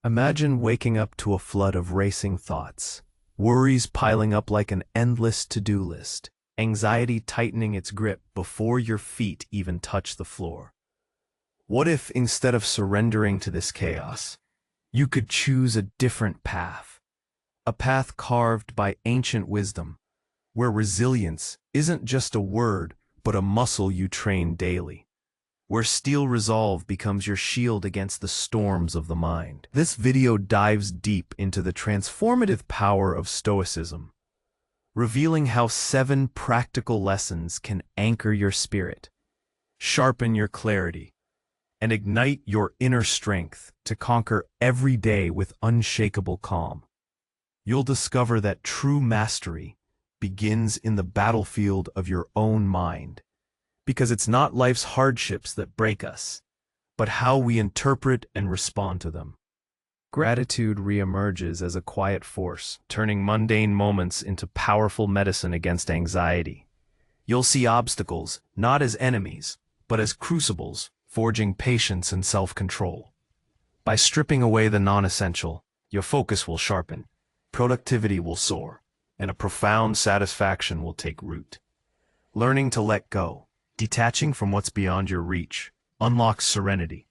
Imagine waking up to a flood of racing thoughts, worries piling up like an endless to-do list, anxiety tightening its grip before your feet even touch the floor. What if, instead of surrendering to this chaos, you could choose a different path? A path carved by ancient wisdom, where resilience isn't just a word, but a muscle you train daily. Where steel resolve becomes your shield against the storms of the mind. This video dives deep into the transformative power of Stoicism, revealing how 7 practical lessons can anchor your spirit, sharpen your clarity, and ignite your inner strength to conquer every day with unshakable calm. You'll discover that true mastery begins in the battlefield of your own mind, because it's not life's hardships that break us, but how we interpret and respond to them. Gratitude reemerges as a quiet force, turning mundane moments into powerful medicine against anxiety. You'll see obstacles not as enemies, but as crucibles, forging patience and self-control. By stripping away the non-essential, your focus will sharpen, productivity will soar, and a profound satisfaction will take root. Learning to let go, detaching from what's beyond your reach, unlocks serenity,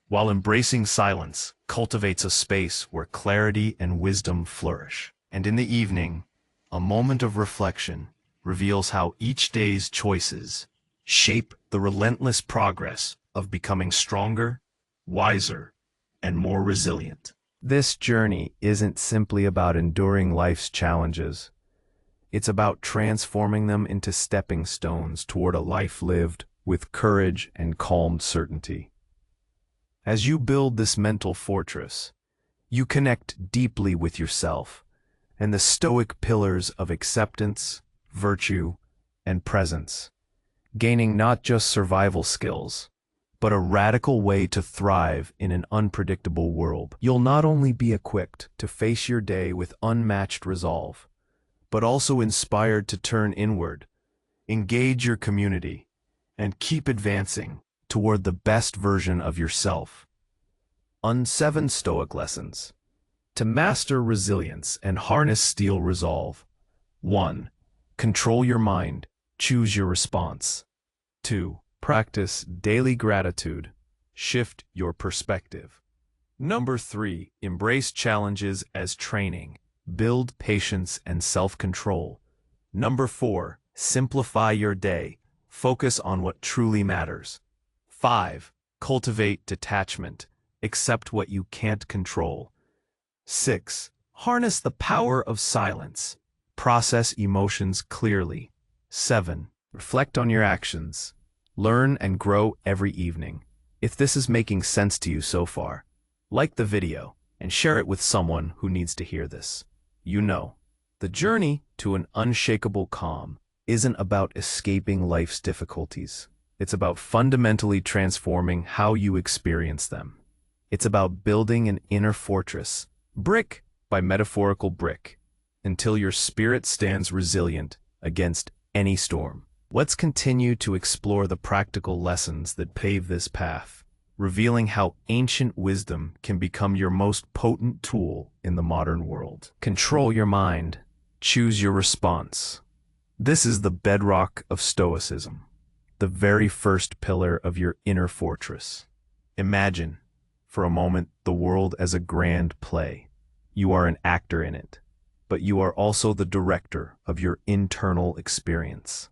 while embracing silence cultivates a space where clarity and wisdom flourish. And in the evening, a moment of reflection reveals how each day's choices shape the relentless progress of becoming stronger, wiser, and more resilient. This journey isn't simply about enduring life's challenges. It's about transforming them into stepping stones toward a life lived with courage and calm certainty. As you build this mental fortress, you connect deeply with yourself and the Stoic pillars of acceptance, virtue, and presence, gaining not just survival skills, but a radical way to thrive in an unpredictable world. You'll not only be equipped to face your day with unmatched resolve, but also inspired to turn inward, engage your community, and keep advancing toward the best version of yourself. 7 Stoic lessons. To master resilience and harness steel resolve. 1. Control your mind. Choose your response. 2. Practice daily gratitude. Shift your perspective. 3. Embrace challenges as training. Build patience and self-control. 4. Simplify your day. Focus on what truly matters. 5. Cultivate detachment. Accept what you can't control. 6. Harness the power of silence. Process emotions clearly. 7. Reflect on your actions. Learn and grow every evening. If this is making sense to you so far, like the video and share it with someone who needs to hear this. You know, the journey to an unshakable calm isn't about escaping life's difficulties. It's about fundamentally transforming how you experience them. It's about building an inner fortress, brick by metaphorical brick, until your spirit stands resilient against any storm. Let's continue to explore the practical lessons that pave this path, revealing how ancient wisdom can become your most potent tool in the modern world. Control your mind. Choose your response. This is the bedrock of Stoicism, the very first pillar of your inner fortress. Imagine, for a moment, the world as a grand play. You are an actor in it, but you are also the director of your internal experience.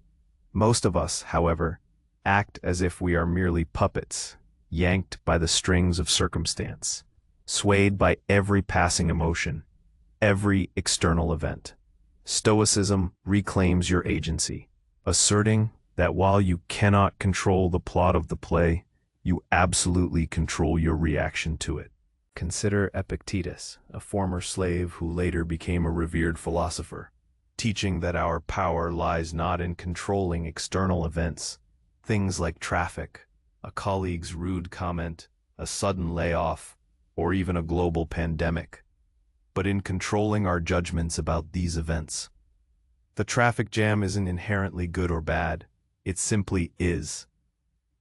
Most of us, however, act as if we are merely puppets, yanked by the strings of circumstance, swayed by every passing emotion, every external event. Stoicism reclaims your agency, asserting that while you cannot control the plot of the play, you absolutely control your reaction to it. Consider Epictetus, a former slave who later became a revered philosopher, teaching that our power lies not in controlling external events, things like traffic, a colleague's rude comment, a sudden layoff, or even a global pandemic, but in controlling our judgments about these events. The traffic jam isn't inherently good or bad, it simply is.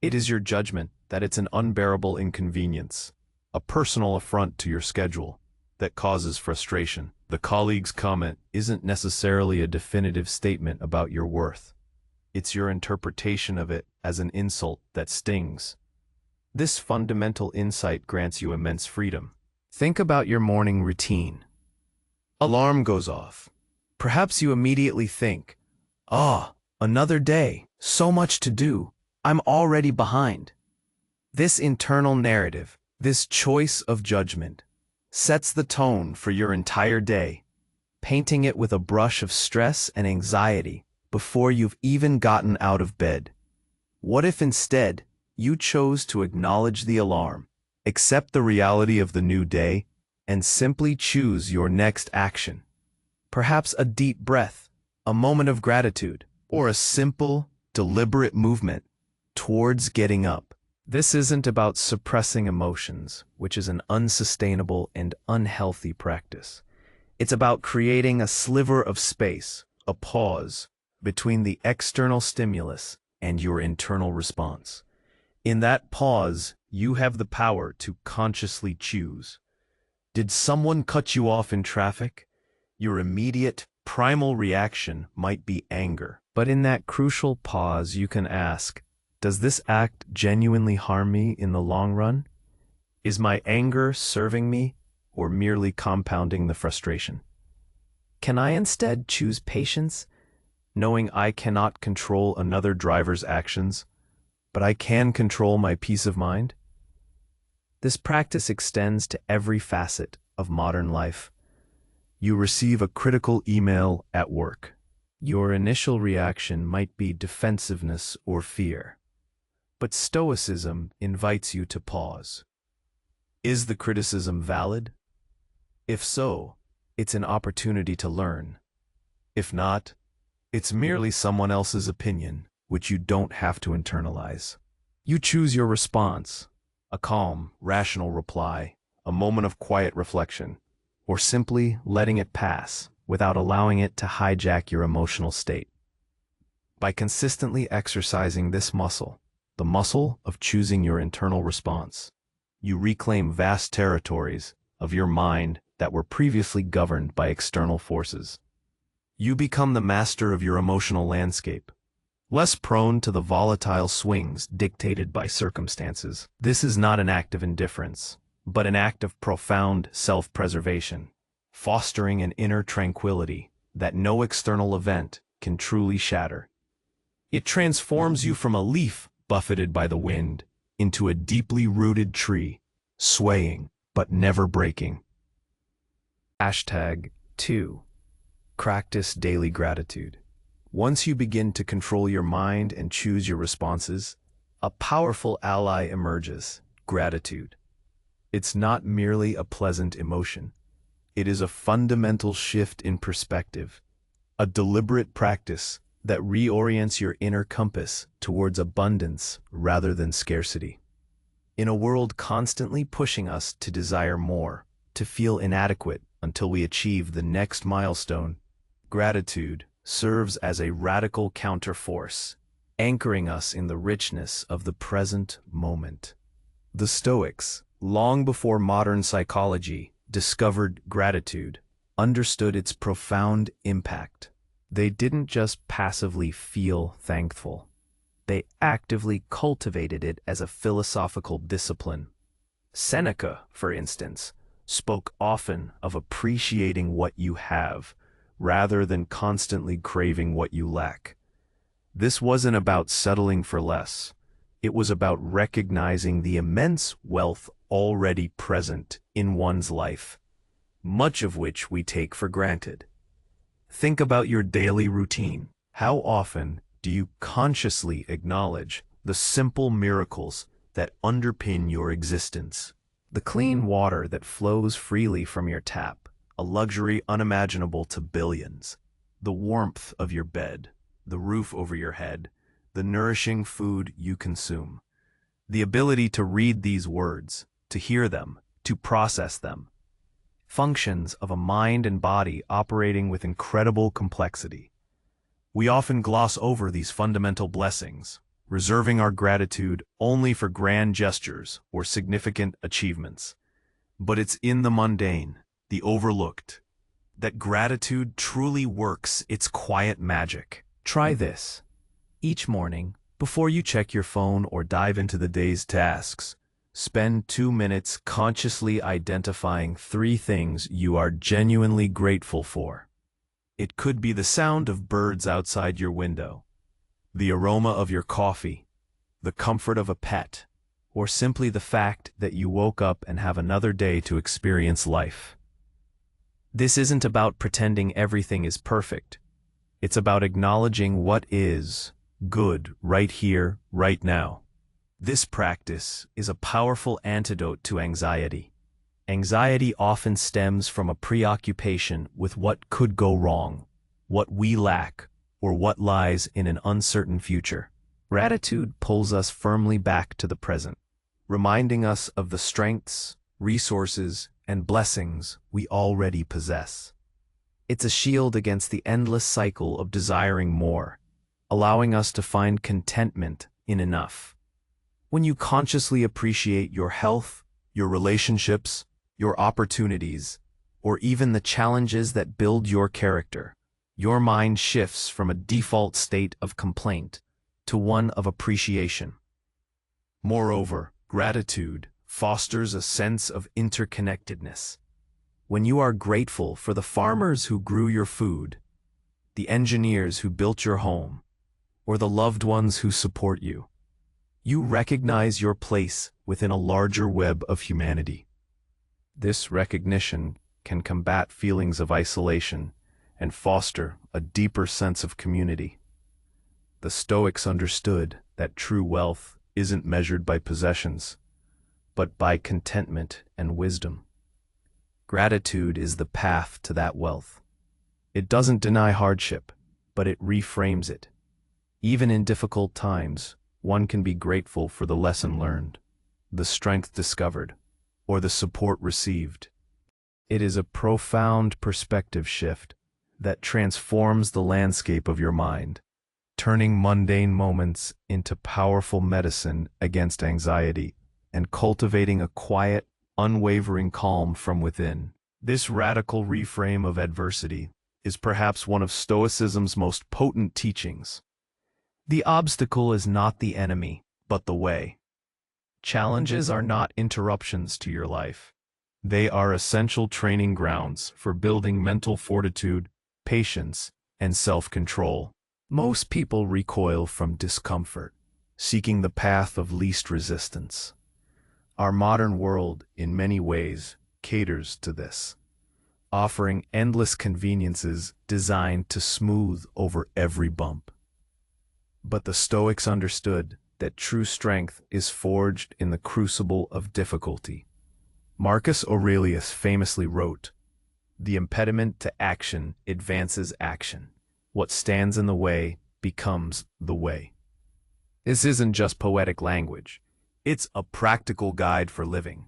It is your judgment that it's an unbearable inconvenience, a personal affront to your schedule that causes frustration. The colleague's comment isn't necessarily a definitive statement about your worth. It's your interpretation of it as an insult that stings. This fundamental insight grants you immense freedom. Think about your morning routine. Alarm goes off. Perhaps you immediately think, another day, so much to do, I'm already behind. This internal narrative, this choice of judgment, sets the tone for your entire day, painting it with a brush of stress and anxiety before you've even gotten out of bed. What if instead you chose to acknowledge the alarm, accept the reality of the new day, and simply choose your next action? Perhaps a deep breath, a moment of gratitude, or a simple, deliberate movement towards getting up. This isn't about suppressing emotions, which is an unsustainable and unhealthy practice. It's about creating a sliver of space, a pause, between the external stimulus and your internal response. In that pause, you have the power to consciously choose. Did someone cut you off in traffic? Your immediate, primal reaction might be anger. But in that crucial pause, you can ask, does this act genuinely harm me in the long run? Is my anger serving me or merely compounding the frustration? Can I instead choose patience, knowing I cannot control another driver's actions, but I can control my peace of mind? This practice extends to every facet of modern life. You receive a critical email at work. Your initial reaction might be defensiveness or fear. But Stoicism invites you to pause. Is the criticism valid? If so, it's an opportunity to learn. If not, it's merely someone else's opinion, which you don't have to internalize. You choose your response, a calm, rational reply, a moment of quiet reflection, or simply letting it pass without allowing it to hijack your emotional state. By consistently exercising this muscle, the muscle of choosing your internal response, you reclaim vast territories of your mind that were previously governed by external forces. You become the master of your emotional landscape, less prone to the volatile swings dictated by circumstances. This is not an act of indifference, but an act of profound self-preservation, fostering an inner tranquility that no external event can truly shatter. It transforms you from a leaf buffeted by the wind into a deeply rooted tree, swaying but never breaking. #2. Practice daily gratitude. Once you begin to control your mind and choose your responses, a powerful ally emerges: gratitude. It's not merely a pleasant emotion. It is a fundamental shift in perspective, a deliberate practice that reorients your inner compass towards abundance rather than scarcity. In a world constantly pushing us to desire more, to feel inadequate until we achieve the next milestone, gratitude serves as a radical counterforce, anchoring us in the richness of the present moment. The Stoics, long before modern psychology discovered gratitude, understood its profound impact. They didn't just passively feel thankful. They actively cultivated it as a philosophical discipline. Seneca, for instance, spoke often of appreciating what you have, rather than constantly craving what you lack. This wasn't about settling for less. It was about recognizing the immense wealth already present in one's life, much of which we take for granted. Think about your daily routine. How often do you consciously acknowledge the simple miracles that underpin your existence? The clean water that flows freely from your tap, a luxury unimaginable to billions. The warmth of your bed, the roof over your head, the nourishing food you consume. The ability to read these words, to hear them, to process them. Functions of a mind and body operating with incredible complexity. We often gloss over these fundamental blessings, reserving our gratitude only for grand gestures or significant achievements. But it's in the mundane, the overlooked, that gratitude truly works its quiet magic. Try this. Each morning, before you check your phone or dive into the day's tasks, spend 2 minutes consciously identifying 3 things you are genuinely grateful for. It could be the sound of birds outside your window, the aroma of your coffee, the comfort of a pet, or simply the fact that you woke up and have another day to experience life. This isn't about pretending everything is perfect. It's about acknowledging what is good right here, right now. This practice is a powerful antidote to anxiety. Anxiety often stems from a preoccupation with what could go wrong, what we lack, or what lies in an uncertain future. Gratitude pulls us firmly back to the present, reminding us of the strengths, resources, and blessings we already possess. It's a shield against the endless cycle of desiring more, allowing us to find contentment in enough. When you consciously appreciate your health, your relationships, your opportunities, or even the challenges that build your character, your mind shifts from a default state of complaint to one of appreciation. Moreover, gratitude fosters a sense of interconnectedness. When you are grateful for the farmers who grew your food, the engineers who built your home, or the loved ones who support you, you recognize your place within a larger web of humanity. This recognition can combat feelings of isolation and foster a deeper sense of community. The Stoics understood that true wealth isn't measured by possessions, but by contentment and wisdom. Gratitude is the path to that wealth. It doesn't deny hardship, but it reframes it. Even in difficult times, one can be grateful for the lesson learned, the strength discovered, or the support received. It is a profound perspective shift that transforms the landscape of your mind, turning mundane moments into powerful medicine against anxiety and cultivating a quiet, unwavering calm from within. This radical reframe of adversity is perhaps one of Stoicism's most potent teachings. The obstacle is not the enemy, but the way. Challenges are not interruptions to your life. They are essential training grounds for building mental fortitude, patience, and self-control. Most people recoil from discomfort, seeking the path of least resistance. Our modern world, in many ways, caters to this, offering endless conveniences designed to smooth over every bump. But the Stoics understood that true strength is forged in the crucible of difficulty. Marcus Aurelius famously wrote, "The impediment to action advances action. What stands in the way becomes the way." This isn't just poetic language. It's a practical guide for living.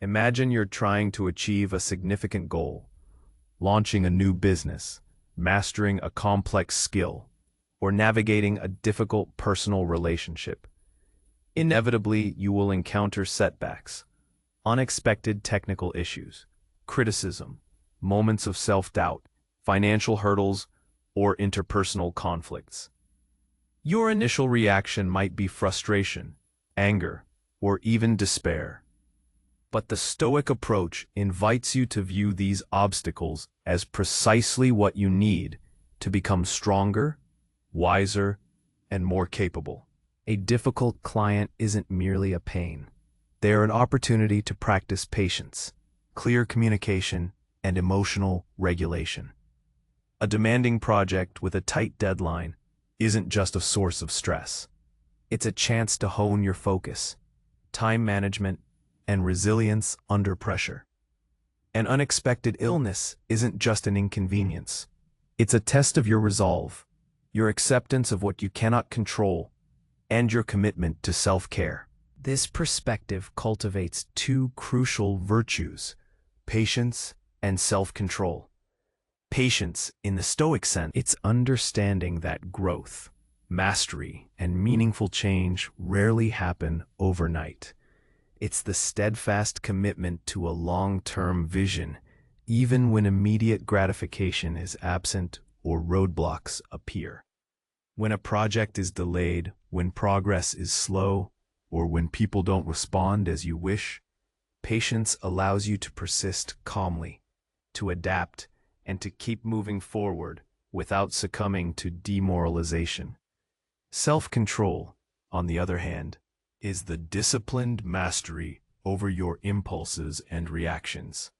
Imagine you're trying to achieve a significant goal, launching a new business, mastering a complex skill, or navigating a difficult personal relationship. Inevitably, you will encounter setbacks, unexpected technical issues, criticism, moments of self-doubt, financial hurdles, or interpersonal conflicts. Your initial reaction might be frustration, anger, or even despair. But the Stoic approach invites you to view these obstacles as precisely what you need to become stronger, wiser, and more capable. A difficult client isn't merely a pain. They are an opportunity to practice patience, clear communication, and emotional regulation. A demanding project with a tight deadline isn't just a source of stress. It's a chance to hone your focus, time management, and resilience under pressure. An unexpected illness isn't just an inconvenience. It's a test of your resolve, your acceptance of what you cannot control, and your commitment to self-care. This perspective cultivates 2 crucial virtues: patience and self-control. Patience, in the Stoic sense, it's understanding that growth, mastery, and meaningful change rarely happen overnight. It's the steadfast commitment to a long-term vision, even when immediate gratification is absent or roadblocks appear. When a project is delayed, when progress is slow, or when people don't respond as you wish, patience allows you to persist calmly, to adapt, and to keep moving forward without succumbing to demoralization. Self-control, on the other hand, is the disciplined mastery over your impulses and reactions.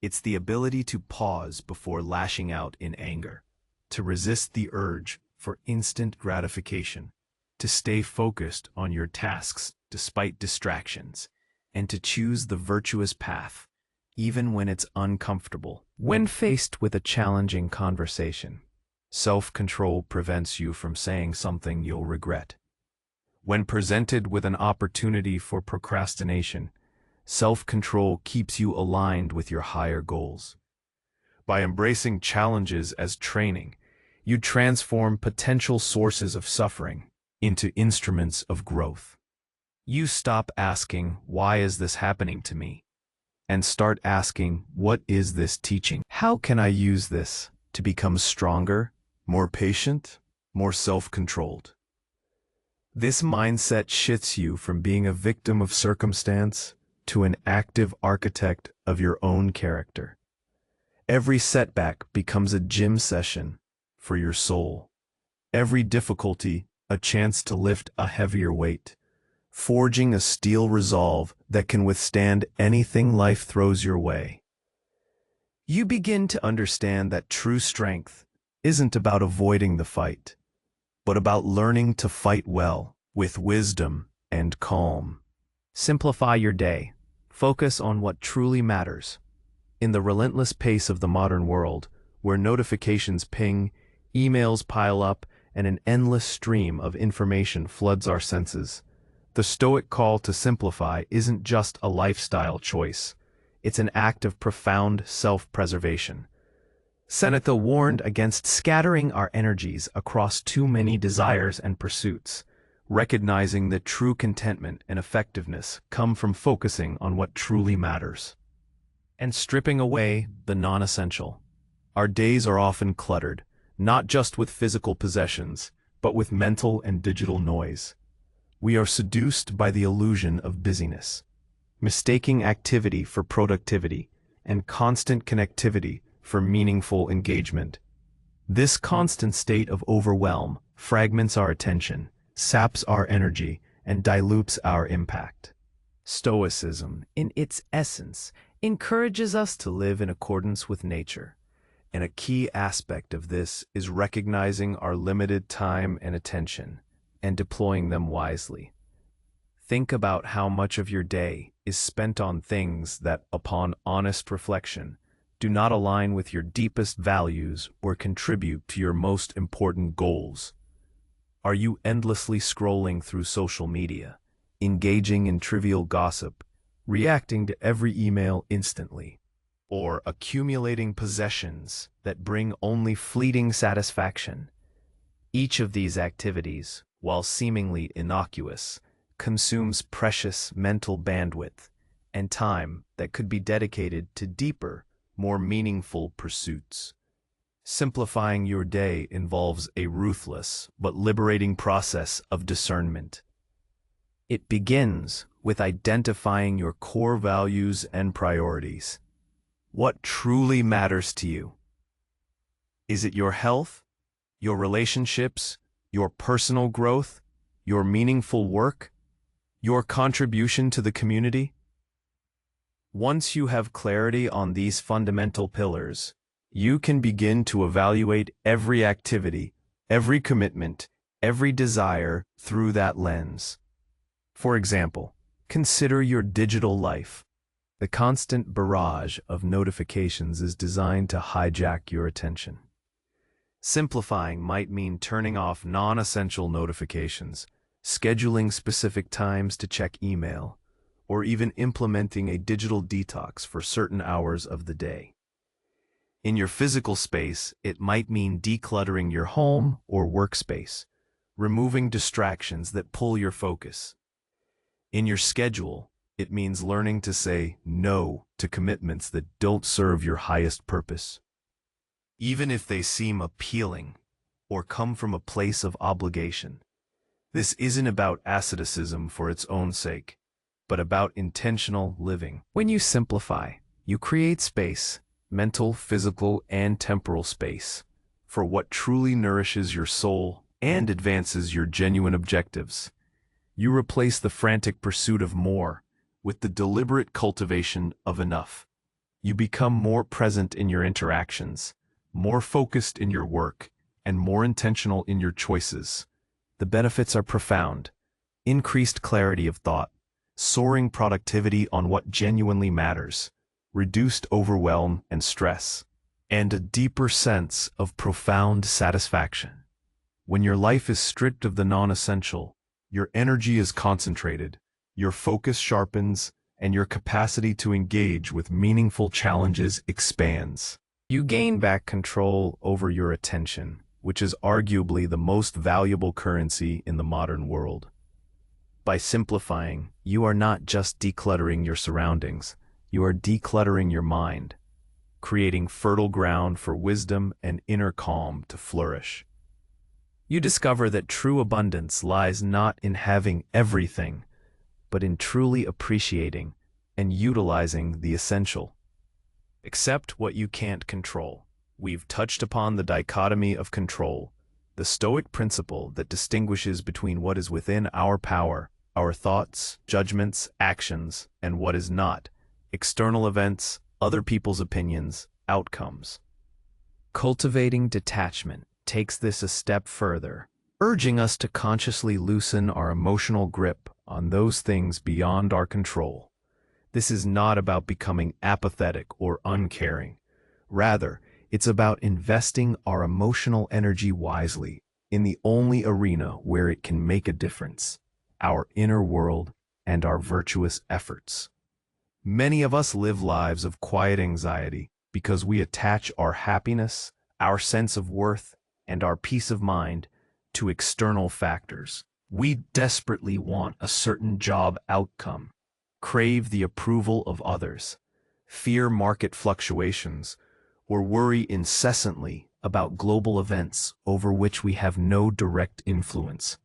It's the ability to pause before lashing out in anger, to resist the urge for instant gratification, to stay focused on your tasks despite distractions, and to choose the virtuous path, even when it's uncomfortable. When faced with a challenging conversation, self-control prevents you from saying something you'll regret. When presented with an opportunity for procrastination, self-control keeps you aligned with your higher goals. By embracing challenges as training, you transform potential sources of suffering into instruments of growth. You stop asking, "Why is this happening to me?" and start asking, "What is this teaching? How can I use this to become stronger, more patient, more self-controlled?" This mindset shifts you from being a victim of circumstance to an active architect of your own character. Every setback becomes a gym session for your soul. Every difficulty, a chance to lift a heavier weight, forging a steel resolve that can withstand anything life throws your way. You begin to understand that true strength isn't about avoiding the fight, but about learning to fight well, with wisdom and calm. Simplify your day. Focus on what truly matters. In the relentless pace of the modern world, where notifications ping, emails pile up, and an endless stream of information floods our senses, the Stoic call to simplify isn't just a lifestyle choice. It's an act of profound self-preservation. Seneca warned against scattering our energies across too many desires and pursuits, recognizing that true contentment and effectiveness come from focusing on what truly matters and stripping away the non-essential. Our days are often cluttered, not just with physical possessions, but with mental and digital noise. We are seduced by the illusion of busyness, mistaking activity for productivity and constant connectivity for meaningful engagement. This constant state of overwhelm fragments our attention, saps our energy, and dilutes our impact. Stoicism, in its essence, encourages us to live in accordance with nature, and a key aspect of this is recognizing our limited time and attention and deploying them wisely. Think about how much of your day is spent on things that, upon honest reflection, do not align with your deepest values or contribute to your most important goals. Are you endlessly scrolling through social media, engaging in trivial gossip, reacting to every email instantly, or accumulating possessions that bring only fleeting satisfaction? Each of these activities, while seemingly innocuous, consumes precious mental bandwidth and time that could be dedicated to deeper, more meaningful pursuits. Simplifying your day involves a ruthless but liberating process of discernment. It begins with identifying your core values and priorities. What truly matters to you? Is it your health, your relationships, your personal growth, your meaningful work, your contribution to the community? Once you have clarity on these fundamental pillars, you can begin to evaluate every activity, every commitment, every desire through that lens. For example, consider your digital life. The constant barrage of notifications is designed to hijack your attention. Simplifying might mean turning off non-essential notifications, scheduling specific times to check email, or even implementing a digital detox for certain hours of the day. In your physical space, it might mean decluttering your home or workspace, removing distractions that pull your focus. In your schedule, It means learning to say no to commitments that don't serve your highest purpose, even if they seem appealing or come from a place of obligation. This isn't about asceticism for its own sake, but about intentional living. When you simplify, you create space, mental, physical, and temporal space, for what truly nourishes your soul and advances your genuine objectives. You replace the frantic pursuit of more with the deliberate cultivation of enough. You become more present in your interactions, more focused in your work, and more intentional in your choices. The benefits are profound: increased clarity of thought, soaring productivity on what genuinely matters, reduced overwhelm and stress, and a deeper sense of profound satisfaction. When your life is stripped of the non-essential, your energy is concentrated, your focus sharpens, and your capacity to engage with meaningful challenges expands. You gain back control over your attention, which is arguably the most valuable currency in the modern world. By simplifying, you are not just decluttering your surroundings, you are decluttering your mind, creating fertile ground for wisdom and inner calm to flourish. You discover that true abundance lies not in having everything, but in truly appreciating and utilizing the essential. Accept what you can't control. We've touched upon the dichotomy of control, the Stoic principle that distinguishes between what is within our power, our thoughts, judgments, actions, and what is not, external events, other people's opinions, outcomes. Cultivating detachment takes this a step further, urging us to consciously loosen our emotional grip on those things beyond our control. This is not about becoming apathetic or uncaring. Rather, it's about investing our emotional energy wisely in the only arena where it can make a difference: our inner world and our virtuous efforts. Many of us live lives of quiet anxiety because we attach our happiness, our sense of worth, and our peace of mind to external factors. We desperately want a certain job outcome, crave the approval of others, fear market fluctuations, or worry incessantly about global events over which we have no direct influence.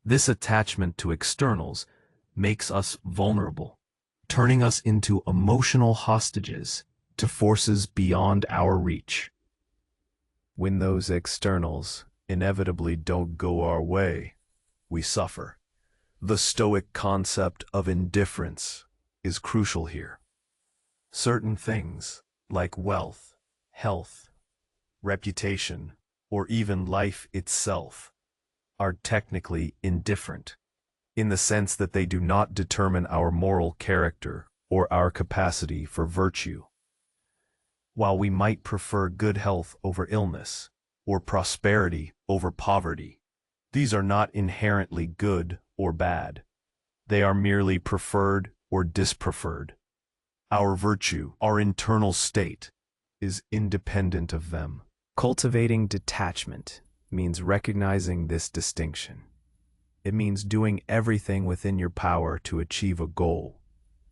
This attachment to externals makes us vulnerable, turning us into emotional hostages to forces beyond our reach. When those externals inevitably don't go our way, we suffer. The Stoic concept of indifference is crucial here. Certain things, like wealth, health, reputation, or even life itself, are technically indifferent, in the sense that they do not determine our moral character or our capacity for virtue. While we might prefer good health over illness, or prosperity over poverty, these are not inherently good or bad. They are merely preferred or dispreferred. Our virtue, our internal state, is independent of them. Cultivating detachment means recognizing this distinction. It means doing everything within your power to achieve a goal,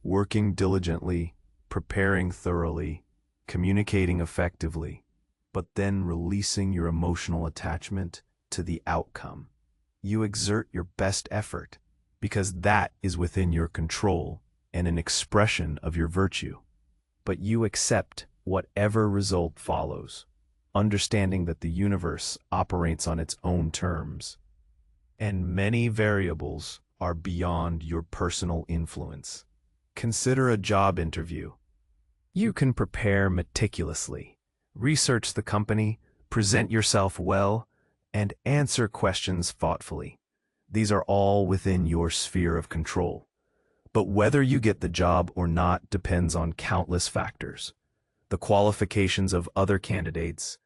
working diligently, preparing thoroughly, communicating effectively, but then releasing your emotional attachment to the outcome. You exert your best effort because that is within your control and an expression of your virtue. But you accept whatever result follows, understanding that the universe operates on its own terms, and many variables are beyond your personal influence. Consider a job interview. You can prepare meticulously, research the company, present yourself well, and answer questions thoughtfully. These are all within your sphere of control. But whether you get the job or not depends on countless factors: the qualifications of other candidates,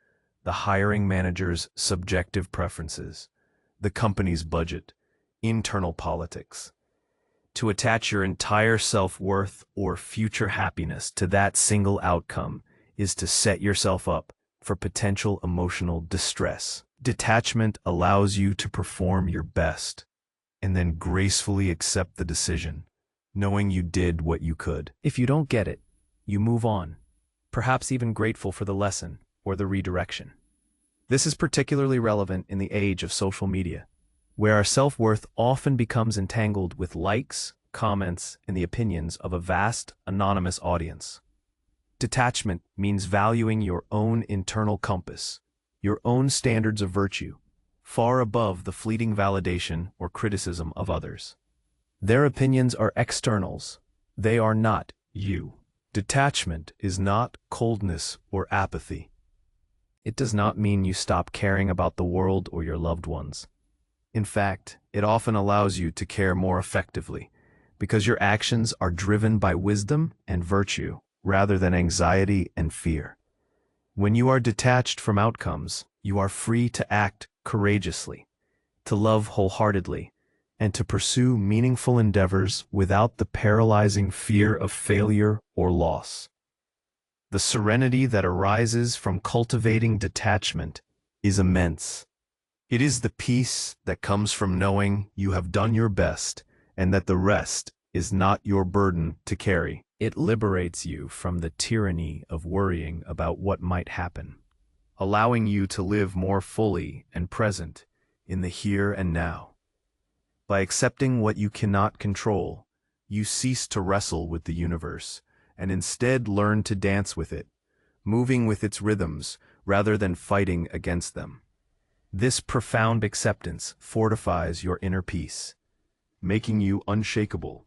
the hiring manager's subjective preferences, the company's budget, internal politics. To attach your entire self-worth or future happiness to that single outcome is to set yourself up for potential emotional distress. Detachment allows you to perform your best and then gracefully accept the decision, knowing you did what you could. If you don't get it, you move on, perhaps even grateful for the lesson or the redirection. This is particularly relevant in the age of social media, where our self-worth often becomes entangled with likes, comments, and the opinions of a vast, anonymous audience. Detachment means valuing your own internal compass, your own standards of virtue, far above the fleeting validation or criticism of others. Their opinions are externals. They are not you. Detachment is not coldness or apathy. It does not mean you stop caring about the world or your loved ones. In fact, it often allows you to care more effectively, because your actions are driven by wisdom and virtue rather than anxiety and fear. When you are detached from outcomes, you are free to act courageously, to love wholeheartedly, and to pursue meaningful endeavors without the paralyzing fear of failure or loss. The serenity that arises from cultivating detachment is immense. It is the peace that comes from knowing you have done your best and that the rest is not your burden to carry. It liberates you from the tyranny of worrying about what might happen, allowing you to live more fully and present in the here and now. By accepting what you cannot control, you cease to wrestle with the universe and instead learn to dance with it, moving with its rhythms rather than fighting against them. This profound acceptance fortifies your inner peace, making you unshakable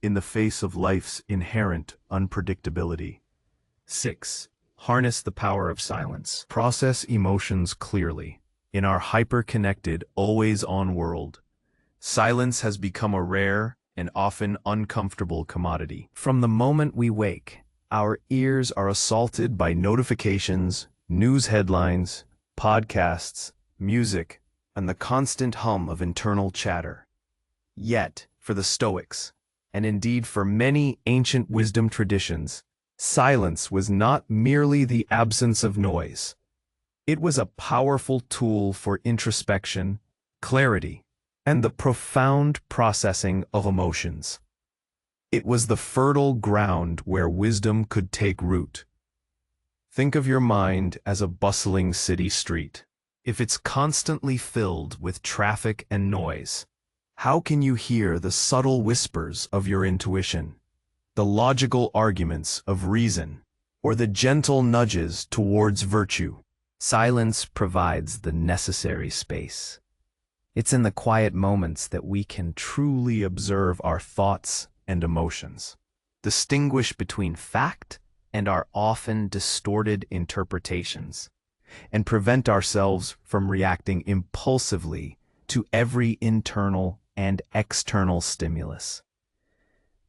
in the face of life's inherent unpredictability. 6. Harness the power of silence. Process emotions clearly. In our hyper-connected, always-on world, silence has become a rare and often uncomfortable commodity. From the moment we wake, our ears are assaulted by notifications, news headlines, podcasts, music, and the constant hum of internal chatter. Yet, for the Stoics, and indeed for many ancient wisdom traditions, silence was not merely the absence of noise. It was a powerful tool for introspection, clarity, and the profound processing of emotions. It was the fertile ground where wisdom could take root. Think of your mind as a bustling city street. If it's constantly filled with traffic and noise, how can you hear the subtle whispers of your intuition, the logical arguments of reason, or the gentle nudges towards virtue? Silence provides the necessary space. It's in the quiet moments that we can truly observe our thoughts and emotions, distinguish between fact and our often distorted interpretations, and prevent ourselves from reacting impulsively to every internal and external stimulus.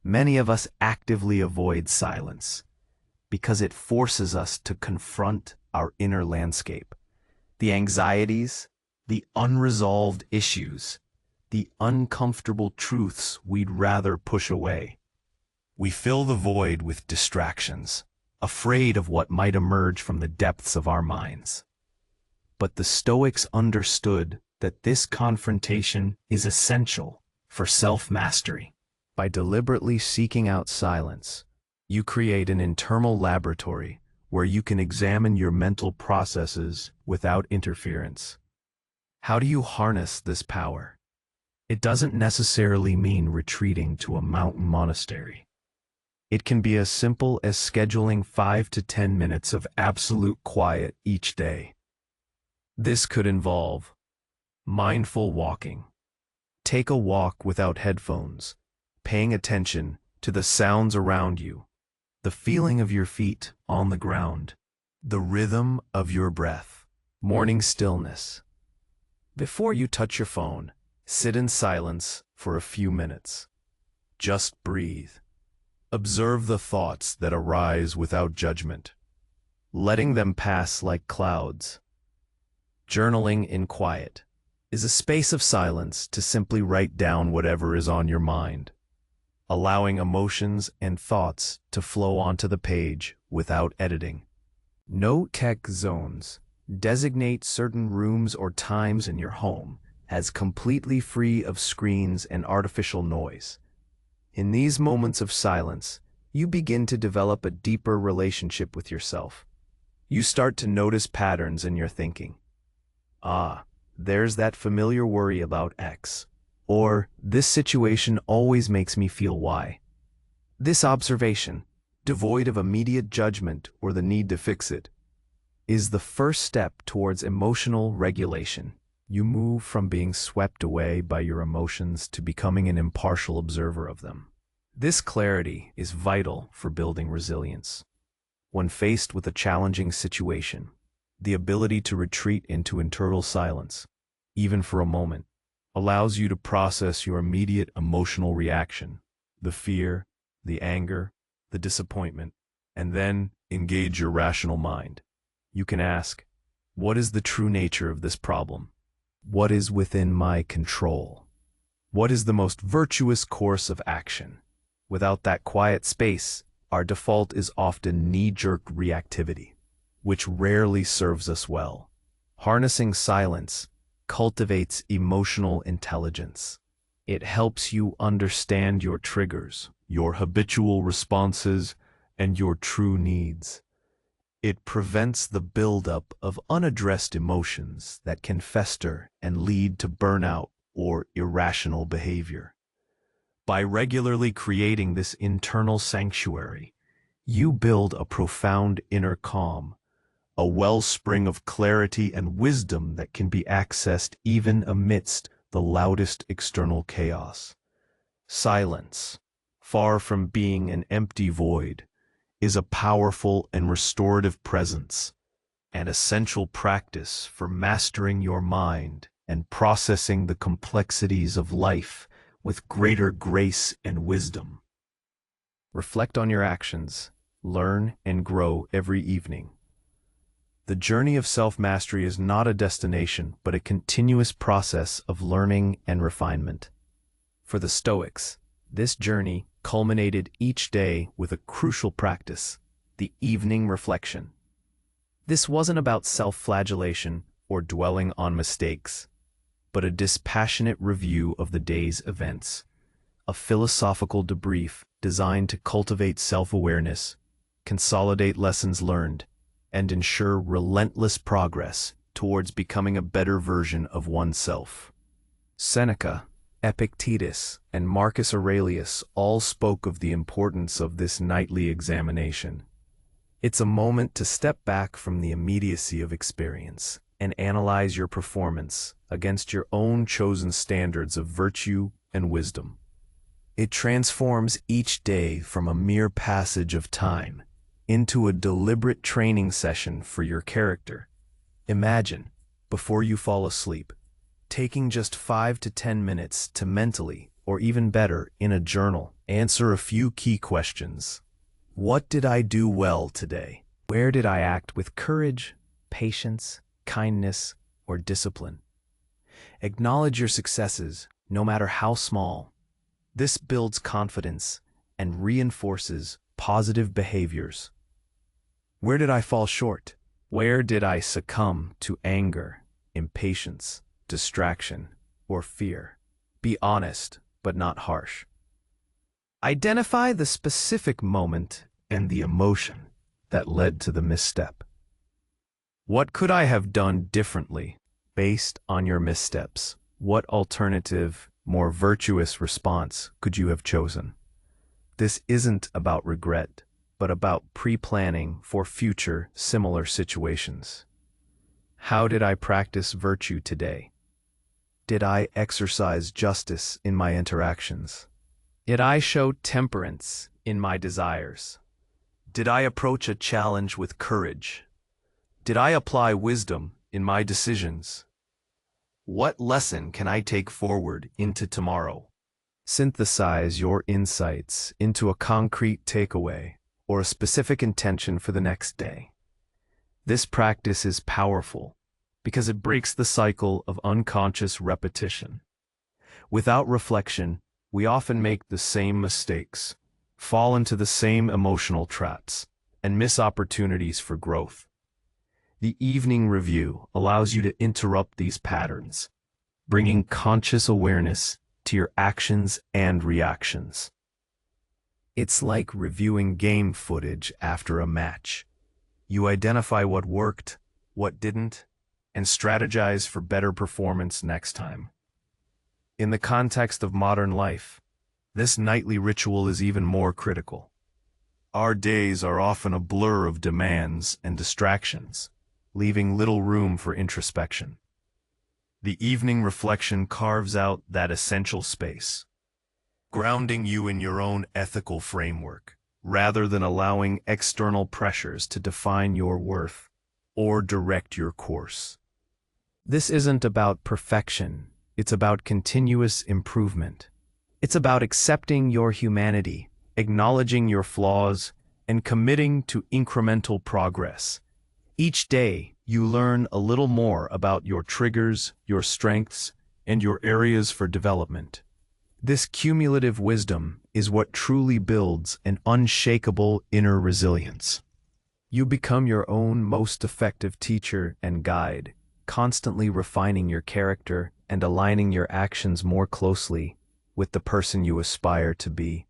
Many of us actively avoid silence because it forces us to confront our inner landscape, the anxieties, the unresolved issues, the uncomfortable truths we'd rather push away. We fill the void with distractions, afraid of what might emerge from the depths of our minds. But the Stoics understood that this confrontation is essential for self-mastery. By deliberately seeking out silence, you create an internal laboratory where you can examine your mental processes without interference. How do you harness this power? It doesn't necessarily mean retreating to a mountain monastery. It can be as simple as scheduling 5 to 10 minutes of absolute quiet each day. This could involve mindful walking. Take a walk without headphones, paying attention to the sounds around you, the feeling of your feet on the ground, the rhythm of your breath. Morning stillness. Before you touch your phone, sit in silence for a few minutes. Just breathe. Observe the thoughts that arise without judgment, letting them pass like clouds. Journaling in quiet is a space of silence to simply write down whatever is on your mind, allowing emotions and thoughts to flow onto the page without editing. No tech zones. Designate certain rooms or times in your home as completely free of screens and artificial noise. In these moments of silence, you begin to develop a deeper relationship with yourself. You start to notice patterns in your thinking. Ah, there's that familiar worry about X. Or, this situation always makes me feel Y. This observation, devoid of immediate judgment or the need to fix it, is the first step towards emotional regulation. You move from being swept away by your emotions to becoming an impartial observer of them. This clarity is vital for building resilience. When faced with a challenging situation, the ability to retreat into internal silence, even for a moment, allows you to process your immediate emotional reaction, the fear, the anger, the disappointment, and then engage your rational mind. You can ask, what is the true nature of this problem? What is within my control? What is the most virtuous course of action? Without that quiet space, our default is often knee-jerk reactivity, which rarely serves us well. Harnessing silence cultivates emotional intelligence. It helps you understand your triggers, your habitual responses, and your true needs. It prevents the buildup of unaddressed emotions that can fester and lead to burnout or irrational behavior. By regularly creating this internal sanctuary, you build a profound inner calm, a wellspring of clarity and wisdom that can be accessed even amidst the loudest external chaos. Silence, far from being an empty void, is a powerful and restorative presence, an essential practice for mastering your mind and processing the complexities of life with greater grace and wisdom. Reflect on your actions, learn and grow every evening. The journey of self-mastery is not a destination, but a continuous process of learning and refinement. For the Stoics, this journey culminated each day with a crucial practice, the evening reflection. This wasn't about self-flagellation or dwelling on mistakes, but a dispassionate review of the day's events, a philosophical debrief designed to cultivate self-awareness, consolidate lessons learned, and ensure relentless progress towards becoming a better version of oneself. Seneca, Epictetus, and Marcus Aurelius all spoke of the importance of this nightly examination. It's a moment to step back from the immediacy of experience and analyze your performance against your own chosen standards of virtue and wisdom. It transforms each day from a mere passage of time into a deliberate training session for your character. Imagine, before you fall asleep, taking just 5 to 10 minutes to mentally, or even better, in a journal, answer a few key questions. What did I do well today? Where did I act with courage, patience, kindness, or discipline? Acknowledge your successes, no matter how small. This builds confidence and reinforces positive behaviors. Where did I fall short? Where did I succumb to anger, impatience, distraction, or fear? Be honest, but not harsh. Identify the specific moment and the emotion that led to the misstep. What could I have done differently based on your missteps? What alternative, more virtuous response could you have chosen? This isn't about regret, but about pre-planning for future similar situations. How did I practice virtue today? Did I exercise justice in my interactions? Did I show temperance in my desires? Did I approach a challenge with courage? Did I apply wisdom in my decisions? What lesson can I take forward into tomorrow? Synthesize your insights into a concrete takeaway or a specific intention for the next day. This practice is powerful because it breaks the cycle of unconscious repetition. Without reflection, we often make the same mistakes, fall into the same emotional traps, and miss opportunities for growth. The evening review allows you to interrupt these patterns, bringing conscious awareness to your actions and reactions. It's like reviewing game footage after a match. You identify what worked, what didn't, and strategize for better performance next time. In the context of modern life, this nightly ritual is even more critical. Our days are often a blur of demands and distractions, leaving little room for introspection. The evening reflection carves out that essential space, grounding you in your own ethical framework, rather than allowing external pressures to define your worth or direct your course. This isn't about perfection, it's about continuous improvement. It's about accepting your humanity, acknowledging your flaws, and committing to incremental progress. Each day, you learn a little more about your triggers, your strengths, and your areas for development. This cumulative wisdom is what truly builds an unshakable inner resilience. You become your own most effective teacher and guide, constantly refining your character and aligning your actions more closely with the person you aspire to be.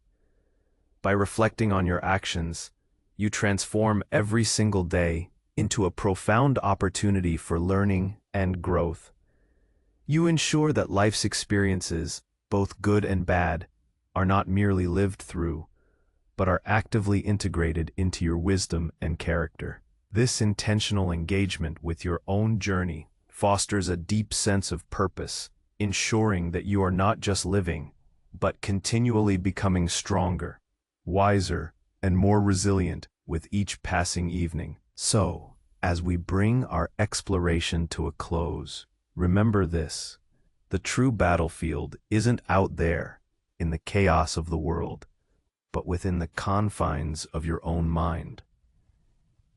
By reflecting on your actions, you transform every single day into a profound opportunity for learning and growth. You ensure that life's experiences, both good and bad, are not merely lived through, but are actively integrated into your wisdom and character. This intentional engagement with your own journey fosters a deep sense of purpose, ensuring that you are not just living, but continually becoming stronger, wiser, and more resilient with each passing evening. So, as we bring our exploration to a close, remember this: the true battlefield isn't out there in the chaos of the world, but within the confines of your own mind.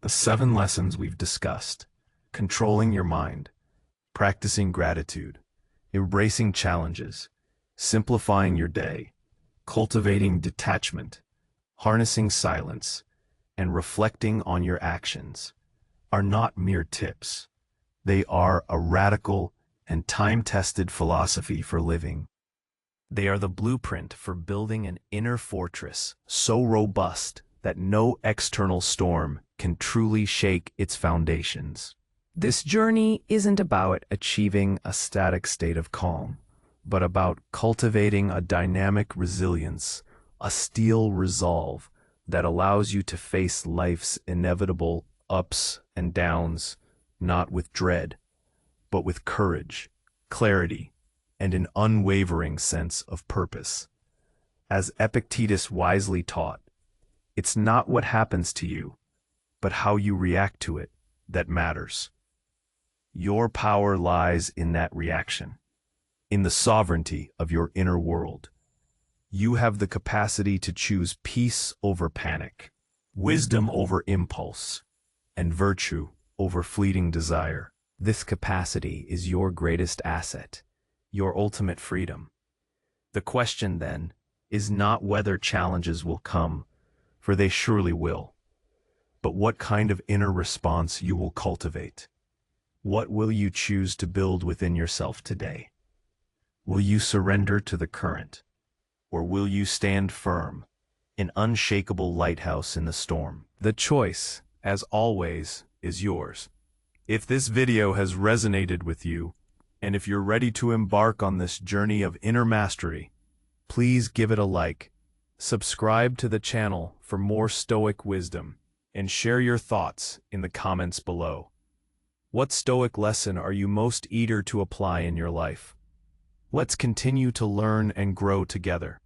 The 7 lessons we've discussed: controlling your mind, practicing gratitude, embracing challenges, simplifying your day, cultivating detachment, harnessing silence, and reflecting on your actions, are not mere tips. They are a radical and time-tested philosophy for living. They are the blueprint for building an inner fortress so robust that no external storm can truly shake its foundations. This journey isn't about achieving a static state of calm, but about cultivating a dynamic resilience, a steel resolve that allows you to face life's inevitable ups and downs, not with dread, but with courage, clarity, and an unwavering sense of purpose. As Epictetus wisely taught, it's not what happens to you, but how you react to it that matters. Your power lies in that reaction, in the sovereignty of your inner world. You have the capacity to choose peace over panic, wisdom over impulse, and virtue over fleeting desire. This capacity is your greatest asset, your ultimate freedom. The question, then, is not whether challenges will come, for they surely will, but what kind of inner response you will cultivate. What will you choose to build within yourself today? Will you surrender to the current, or will you stand firm, an unshakable lighthouse in the storm? The choice, as always, is yours. If this video has resonated with you, and if you're ready to embark on this journey of inner mastery, please give it a like, subscribe to the channel for more Stoic wisdom, and share your thoughts in the comments below. What Stoic lesson are you most eager to apply in your life? Let's continue to learn and grow together.